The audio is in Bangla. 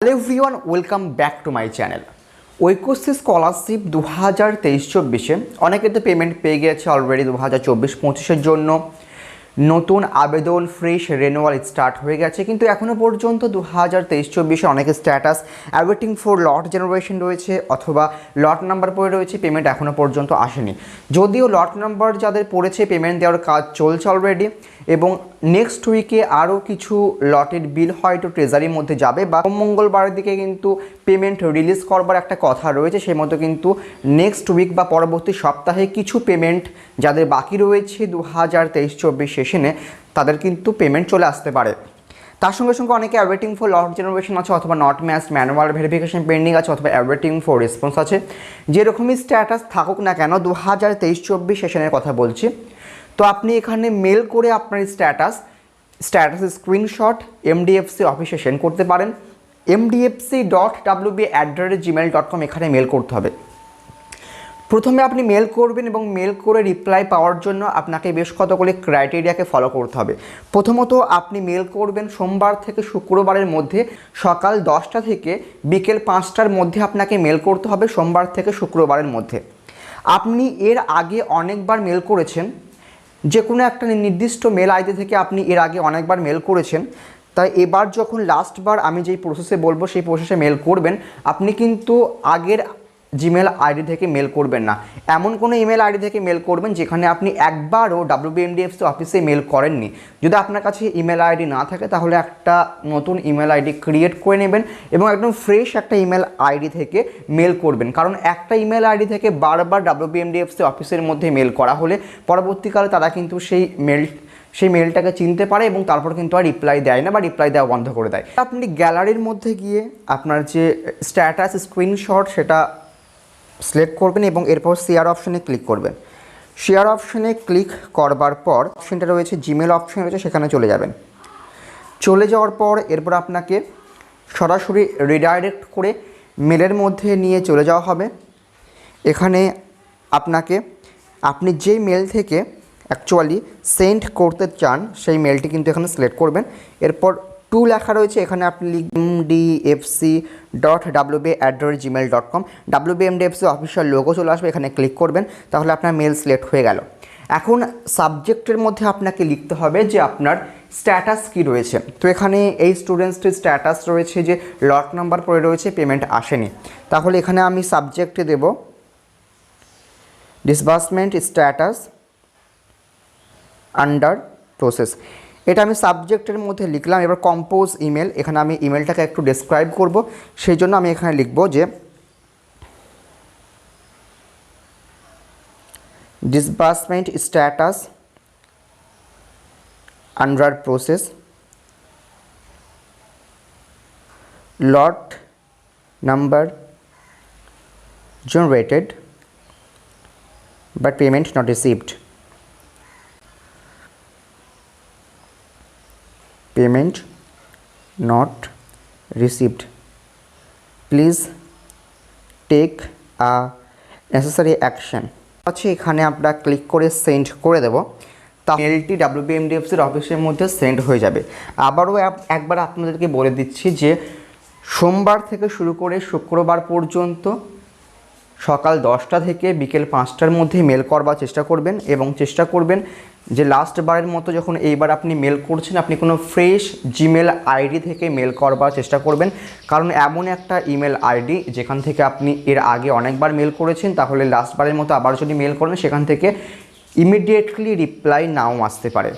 Hello everyone, welcome back to my channel. Aikyashree scholarship 2023-24 অনেকে তো পেমেন্ট পেয়ে গিয়েছে অলরেডি। 2024-25 জন্য নতুন আবেদন ফ্রেশ রেনুয়াল স্টার্ট হয়ে গেছে, কিন্তু এখনও পর্যন্ত 2023-24 অনেকের status awaiting for lot generation রয়েছে অথবা লট নাম্বার পড়ে রয়েছে, পেমেন্ট এখনও পর্যন্ত আসেনি। যদিও লট নাম্বার যাদের পড়েছে পেমেন্ট দেওয়ার কাজ চলছে অলরেডি, এবং নেক্সট উইকে আরও কিছু লটের বিল হয়তো ট্রেজারির মধ্যে যাবে বা মঙ্গলবারের দিকে কিন্তু পেমেন্ট রিলিজ করবার একটা কথা রয়েছে। সেই মতো কিন্তু নেক্সট উইক বা পরবর্তী সপ্তাহে কিছু পেমেন্ট যাদের বাকি রয়েছে 2023-24 সেশনে তাদের কিন্তু পেমেন্ট চলে আসতে পারে। তার সঙ্গে সঙ্গে অনেকে অ্যাওয়েটিং ফর লট জেনারেশন আছে অথবা not match manual verification pending আছে অথবা অ্যাওয়েটিং ফর রেসপন্স আছে। যেরকমই স্ট্যাটাস থাকুক না কেন 2023-24 সেশনের কথা বলছি, তো আপনি এখানে মেল করে আপনার স্ট্যাটাস স্ক্রিনশট এমডিএফসি অফিসে সেন্ড করতে পারেন। mdfc.wb@gmail.com এখানে মেল করতে হবে। প্রথমে আপনি মেল করবেন এবং মেল করে রিপ্লাই পাওয়ার জন্য আপনাকে বেশ কতগুলি ক্রাইটেরিয়াকে ফলো করতে হবে। প্রথমত আপনি মেল করবেন সোমবার থেকে শুক্রবারের মধ্যে সকাল 10টা থেকে বিকেল 5টার মধ্যে আপনাকে মেল করতে হবে, সোমবার থেকে শুক্রবারের মধ্যে। আপনি এর আগে অনেকবার মেল করেছেন, যে কোনো একটা নির্দিষ্ট মেল আইডি থেকে আপনি এর আগে অনেকবার মেল করেছেন, তাই এবার যখন লাস্টবার আমি যেই প্রসেসে বলবো সেই প্রসেসে মেল করবেন। আপনি কিন্তু আগের জিমেল আইডি থেকে মেল করবেন না, এমন কোনো ইমেল আইডি থেকে মেল করবেন যেখানে আপনি একবারও WBMDFC অফিসে মেল করেননি। যদি আপনার কাছে ইমেল আইডি না থাকে তাহলে একটা নতুন ইমেল আইডি ক্রিয়েট করে নেবেন এবং একদম ফ্রেশ একটা ইমেল আইডি থেকে মেল করবেন। কারণ একটা ইমেল আইডি থেকে বারবার WBMDFC অফিসের মধ্যে মেল করা হলে পরবর্তীকালে তারা কিন্তু সেই মেলটাকে চিনতে পারে এবং তারপর কিন্তু আর রিপ্লাই দেয় না বা রিপ্লাই দেওয়া বন্ধ করে দেয়। আপনি গ্যালারির মধ্যে গিয়ে আপনার যে স্ট্যাটাস স্ক্রিনশট সেটা সিলেক্ট করবেন এবং এরপর শেয়ার অপশানে ক্লিক করবেন। শেয়ার অপশানে ক্লিক করবার পর অপশানটা রয়েছে জিমেল অপশান রয়েছে, সেখানে চলে যাবেন। চলে যাওয়ার পর এরপর আপনাকে সরাসরি রিডাইরেক্ট করে মেলের মধ্যে নিয়ে চলে যাওয়া হবে। এখানে আপনি যেই মেল থেকে অ্যাকচুয়ালি সেন্ড করতে চান সেই মেলটি কিন্তু এখানে সিলেক্ট করবেন। এরপর টু লেখা রয়েছে, এখানে আপনি লিখবেন mdfc.wb@gmail.com। WBMDFC অফিসিয়াল লোগো চলে আসবে, এখানে ক্লিক করবেন, তাহলে আপনার মেল সিলেক্ট হয়ে গেল। এখন সাবজেক্টের মধ্যে আপনাকে লিখতে হবে যে আপনার স্ট্যাটাস কি রয়েছে। তো এখানে এই স্টুডেন্টসটির স্ট্যাটাস রয়েছে যে লট নাম্বার পড়ে রয়েছে, পেমেন্ট আসেনি। তাহলে এখানে আমি সাবজেক্টে দেব ডিসবার্সমেন্ট স্ট্যাটাস আন্ডার প্রসেস। এটা আমি সাবজেক্টের মধ্যে লিখলাম। এবার কম্পোজ ইমেল, এখানে আমি ইমেলটাকে একটু ডেসক্রাইব করব, সেই জন্য আমি এখানে লিখব যে disbursement status under process, lot number generated but payment not received, payment not received, please take a necessary action। আচ্ছা, এখানে আমরা ক্লিক করে সেন্ড করে দেব, তা মেলটি WBMDFCর অফিসের মধ্যে সেন্ড হয়ে যাবে। আবারও একবার আপনাদেরকে বলে দিচ্ছি যে সোমবার থেকে শুরু করে শুক্রবার পর্যন্ত সকাল 10টা থেকে বিকেল 5টার মধ্যে মেল করবার চেষ্টা করবেন এবং চেষ্টা করবেন যে লাস্টবারের মতো যখন এইবার আপনি মেল করছেন আপনি কোনো ফ্রেশ জিমেল আইডি থেকে মেল করবার চেষ্টা করবেন। কারণ এমন একটা ইমেল আইডি যেখান থেকে আপনি এর আগে অনেকবার মেল করেছেন, তাহলে লাস্টবারের মতো আবার যদি মেল করেন সেখান থেকে ইমিডিয়েটলি রিপ্লাই নাও আসতে পারে।